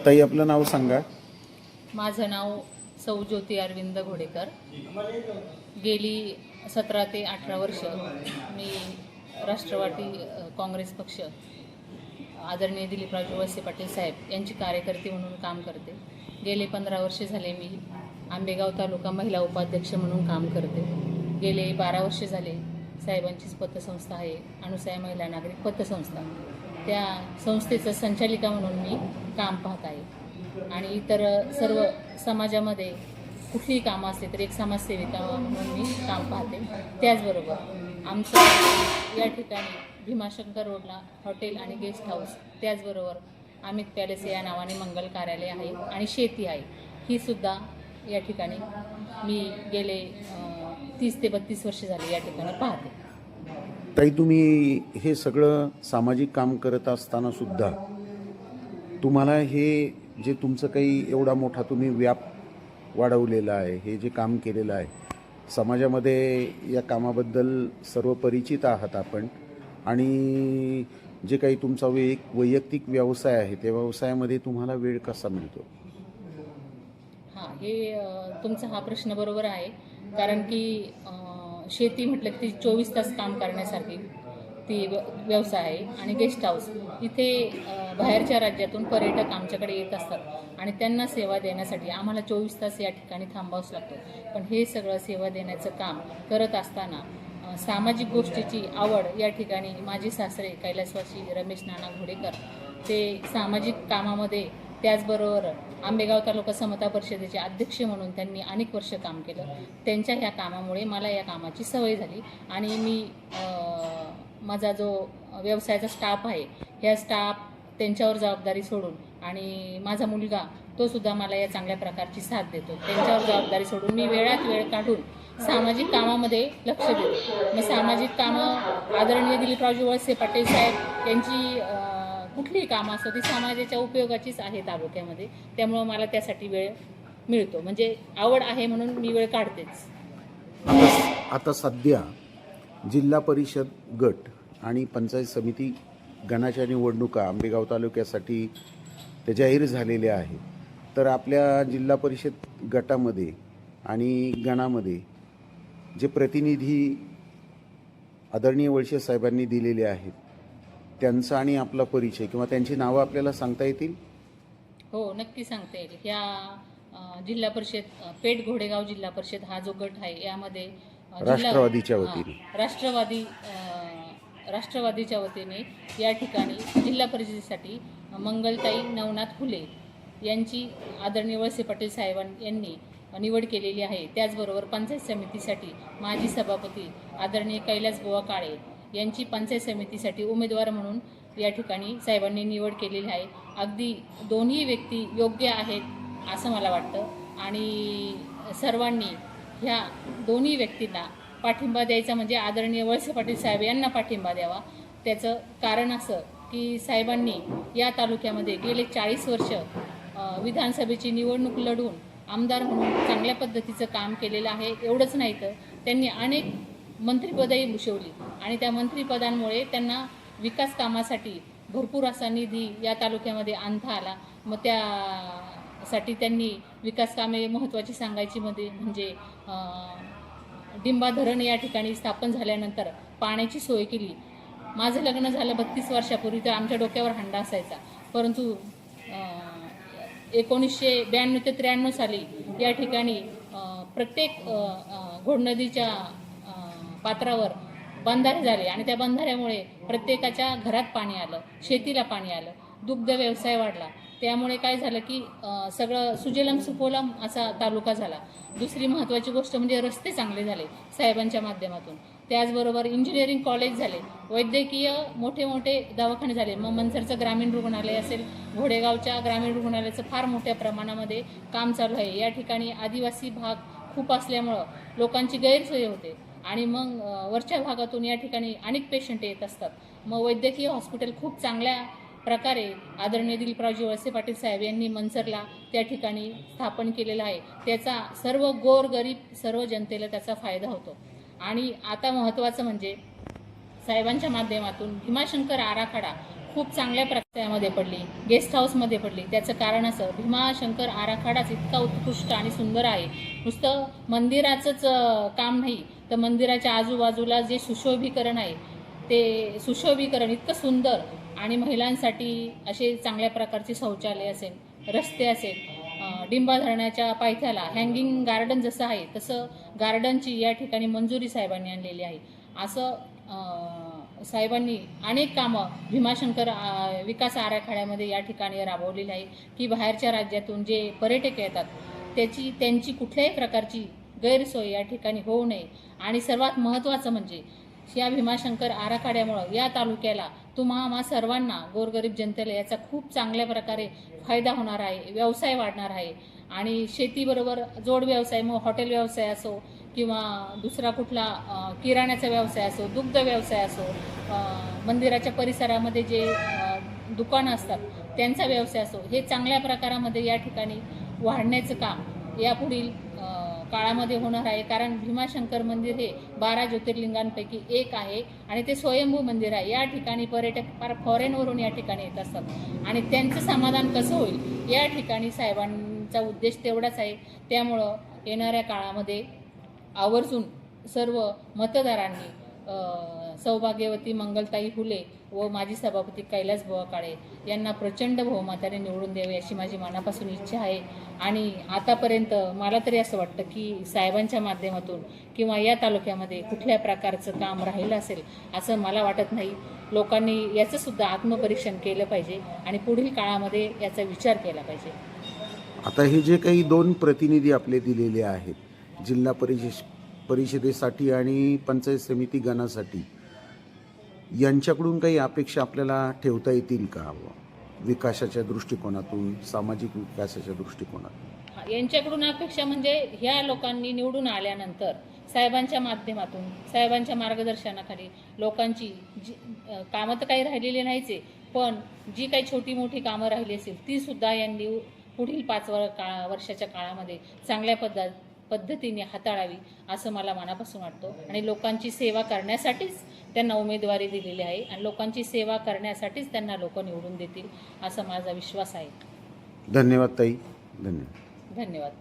ताई आपलं नाव सांगा. माझं नाव सौ ज्योती अरविंद घोडेकर. गेली 17 ते 18 वर्ष मी राष्ट्रवादी काँग्रेस पक्ष आदरणीय दिलीपरावजी वळसे पाटील साहेब यांची कार्यकर्ती म्हणून काम करते. गेले 15 वर्ष झाले मी आंबेगाव तालुका महिला उपाध्यक्ष म्हणून काम करते. गेले 12 वर्ष झाले साहेबांचीच पतसंस्था आहे, अनुसया महिला नागरिक पतसंस्था. त्या संस्थेचं संचालिका म्हणून मी काम पाहत आहे आणि इतर सर्व समाजामध्ये कुठलीही कामं असली तर एक समाजसेविका म्हणून मी काम पाहते. त्याचबरोबर आमचं या ठिकाणी भीमाशंकर रोडला हॉटेल आणि गेस्ट हाऊस, त्याचबरोबर अमित पॅलेस या नावाने मंगल कार्यालय आहे आणि शेती आहे. ही सुद्धा या ठिकाणी मी गेले 30 ते 32 वर्ष झाले या ठिकाणी पाहते. ताई तुम्ही हे सगळं सामाजिक काम करत असताना सुद्धा तुम्हाला हे जे तुमचं काही एवढा मोठा तुम्ही व्याप वाढवलेला आहे, हे जे काम केलेलं आहे समाजामध्ये, या कामाबद्दल सर्व परिचित आहात आपण. आणि जे काही तुमचा वैयक्तिक व्यवसाय आहे त्या व्यवसायामध्ये तुम्हाला वेळ कसा मिळतो? हां, हे तुमचा हा प्रश्न बरोबर आहे. कारण की शेती म्हटलं की ती 24 तास काम करण्यासारखी ती व्यवसाय आहे. आणि गेस्ट हाऊस, इथे बाहेरच्या राज्यातून पर्यटक आमच्याकडे येत असतात आणि त्यांना सेवा देण्यासाठी आम्हाला 24 तास या ठिकाणी थांबावंच लागतो. पण हे सगळं सेवा देण्याचं काम करत असताना सामाजिक गोष्टीची आवड या ठिकाणी माझे सासरे कैलासवासी रमेश नाना घोडेकर, ते सामाजिक कामामध्ये, त्याचबरोबर आंबेगाव तालुका समता परिषदेचे अध्यक्ष म्हणून त्यांनी अनेक वर्ष काम केलं. त्यांच्या ह्या कामामुळे मला या कामाची सवय झाली आणि मी माझा जो व्यवसायाचा स्टाफ आहे, ह्या स्टाफ त्यांच्यावर जबाबदारी सोडून, आणि माझा मुलगा तो सुद्धा मला या चांगल्या प्रकारची साथ देतो. त्यांच्यावर जबाबदारी सोडून मी वेळात वेळ काढून सामाजिक कामामध्ये लक्ष देतो. मग सामाजिक कामं आदरणीय दिलीपरावजी वळसे पाटील साहेब यांची कुठलीही कामं असतो ती समाजाच्या उपयोगाचीच आहे तालुक्यामध्ये. त्यामुळं मला त्यासाठी वेळ मिळतो. म्हणजे आवड आहे म्हणून मी वेळ काढतेच. आता सध्या जिल्हा परिषद गट आणि पंचायत समिती गणाच्या निवडणुका आंबेगाव तालुक्यासाठी ते जाहीर झालेल्या आहेत. तर आपल्या जिल्हा परिषद गटामध्ये आणि गणामध्ये जे प्रतिनिधी आदरणीय वळसे साहेबांनी दिलेले आहेत त्यांचा आणि आपला परिचय किंवा त्यांची नावं आपल्याला सांगता येतील? हो, नक्की सांगता येईल. ह्या जिल्हा परिषद पेठ घोडेगाव जिल्हा परिषद हा जो गट आहे यामध्ये राष्ट्रवादीच्या वतीने राष्ट्रवादीच्या वतीने या ठिकाणी जिल्हा परिषदेसाठी मंगलताई नवनाथ फुले यांची आदरणीय वळसे पाटील साहेबांनी निवड केलेली आहे. त्याचबरोबर पंचायत समितीसाठी माजी सभापती आदरणीय कैलास बुवा काळे यांची पंचायत समितीसाठी उमेदवार म्हणून या ठिकाणी साहेबांनी निवड केलेली आहे. अगदी दोन्ही व्यक्ती योग्य आहेत असं मला वाटतं आणि सर्वांनी ह्या दोन्ही व्यक्तींना पाठिंबा द्यायचा, म्हणजे आदरणीय वळसे पाटील साहेब यांना पाठिंबा द्यावा. त्याचं कारण असं की साहेबांनी या तालुक्यामध्ये गेले 40 वर्ष विधानसभेची निवडणूक लढून आमदार म्हणून चांगल्या पद्धतीचं काम केलेलं आहे. एवढंच नाही तर त्यांनी अनेक मंत्रिपदही भूषवली आणि त्या मंत्रिपदांमुळे त्यांना विकास कामासाठी भरपूर असा निधी या तालुक्यामध्ये आणता आला. मग त्यासाठी त्यांनी विकास कामे महत्त्वाची सांगायची म्हणजे डिंबा धरण या ठिकाणी स्थापन झाल्यानंतर पाण्याची सोय केली. माझं लग्न झालं 32 वर्षापूर्वी तर आमच्या डोक्यावर हंडा असायचा, परंतु 1992 ते 93 साली या ठिकाणी प्रत्येक घोडनदीच्या पात्रावर बंधारे झाले आणि त्या बंधाऱ्यामुळे प्रत्येकाच्या घरात पाणी आलं, शेतीला पाणी आलं, दुग्ध व्यवसाय वाढला. त्यामुळे काय झालं की सगळं सुजलम सुफोलम असा तालुका झाला. दुसरी महत्त्वाची गोष्ट म्हणजे रस्ते चांगले झाले साहेबांच्या माध्यमातून. त्याचबरोबर इंजिनिअरिंग कॉलेज झाले, वैद्यकीय मोठे मोठे दवाखाने झाले. मग मनसरचं ग्रामीण रुग्णालय असेल, घोडेगावच्या ग्रामीण रुग्णालयाचं फार मोठ्या प्रमाणामध्ये काम चालू आहे. या ठिकाणी आदिवासी भाग खूप असल्यामुळं लोकांची गैरसोय होते आणि मग वरच्या भागातून या ठिकाणी अनेक पेशंट येत असतात. मग वैद्यकीय हॉस्पिटल खूप चांगल्या प्रकारे आदरणीय दिलीपरावजी वळसे पाटील साहेब यांनी मनसरला त्या ठिकाणी स्थापन केलेलं आहे. त्याचा सर्व गोरगरीब सर्व जनतेला त्याचा फायदा होतो. आणि आता महत्त्वाचं म्हणजे साहेबांच्या माध्यमातून भीमाशंकर आराखडा खूप चांगल्या प्रकारामध्ये पडली, गेस्ट हाऊसमध्ये पडली. त्याचं कारण असं, भीमाशंकर आराखडाच इतका उत्कृष्ट आणि सुंदर आहे. नुसतं मंदिराचंच काम नाही, तर मंदिराच्या आजूबाजूला जे सुशोभीकरण आहे, ते सुशोभीकरण इतकं सुंदर, आणि महिलांसाठी असे चांगल्या प्रकारचे शौचालय असेल, रस्ते असेल, डिंबा धरणाच्या पायथ्याला हँगिंग गार्डन जसं आहे तसं गार्डनची या ठिकाणी मंजुरी साहेबांनी आणलेली आहे. असं साहेबांनी अनेक कामं भीमाशंकर विकास आराखड्यामध्ये या ठिकाणी राबवलेली आहे, की बाहेरच्या राज्यातून जे पर्यटक येतात त्यांची कुठल्याही प्रकारची गैरसोय या ठिकाणी होऊ नये. आणि सर्वात महत्त्वाचं म्हणजे या भीमाशंकर आराखड्यामुळं या तालुक्याला तुम्हा सर्वांना, गोरगरीब जनतेला याचा खूप चांगल्या प्रकारे फायदा होणार आहे, व्यवसाय वाढणार आहे. आणि शेतीबरोबर जोड व्यवसाय, मग हॉटेल व्यवसाय असो किंवा दुसरा कुठला किराण्याचा व्यवसाय असो, दुग्ध व्यवसाय असो, मंदिराच्या परिसरामध्ये जे दुकानं असतात त्यांचा व्यवसाय असो, हे चांगल्या प्रकारामध्ये या ठिकाणी वाढण्याचं काम यापुढील काळामध्ये होणार आहे. कारण भीमाशंकर मंदिर हे 12 ज्योतिर्लिंगांपैकी एक आहे आणि ते स्वयंभू मंदिर आहे. या ठिकाणी पर्यटक फार फॉरेनवरून या ठिकाणी येत असतात आणि त्यांचं समाधान कसं होईल या ठिकाणी साहेबांचा उद्देश तेवढाच आहे. त्यामुळं येणाऱ्या काळामध्ये आवर्जून सर्व मतदारांनी सौभाग्यवती मंगलताई हुले व माजी सभापती कैलास बुवा काळे यांना प्रचंड बहुमताने निवडून द्यावे अशी माझी मनापासून इच्छा आहे. आणि आतापर्यंत मला तरी असं वाटतं की साहेबांच्या माध्यमातून किंवा या तालुक्यामध्ये कुठल्या प्रकारचं काम राहिलं असेल असं मला वाटत नाही. लोकांनी याचंसुद्धा आत्मपरीक्षण केलं पाहिजे आणि पुढील काळामध्ये याचा विचार केला पाहिजे. आता हे जे काही 2 प्रतिनिधी आपले दिलेले आहेत जिल्हा परिषदेसाठी आणि पंचायत समिती गणासाठी, यांच्याकडून काही अपेक्षा आपल्याला ठेवता येतील का? विकासाच्या दृष्टिकोनातून, सामाजिक विकासाच्या दृष्टिकोनातून यांच्याकडून अपेक्षा म्हणजे ह्या लोकांनी निवडून आल्यानंतर साहेबांच्या माध्यमातून, साहेबांच्या मार्गदर्शनाखाली लोकांची कामं तर काही राहिलेली नाहीच आहे, पण जी काही छोटी मोठी कामं राहिली असेल तीसुद्धा यांनी पुढील 5 वर्षाच्या काळामध्ये चांगल्या पद्धतीने हाताळावी असं मला मनापासून वाटतं. आणि लोकांची सेवा करण्यासाठीच त्यांना उमेदवारी दिलेली आहे आणि लोकांची सेवा करण्यासाठीच त्यांना लोक निवडून देतील असा माझा विश्वास आहे. धन्यवाद ताई. धन्यवाद. धन्यवाद.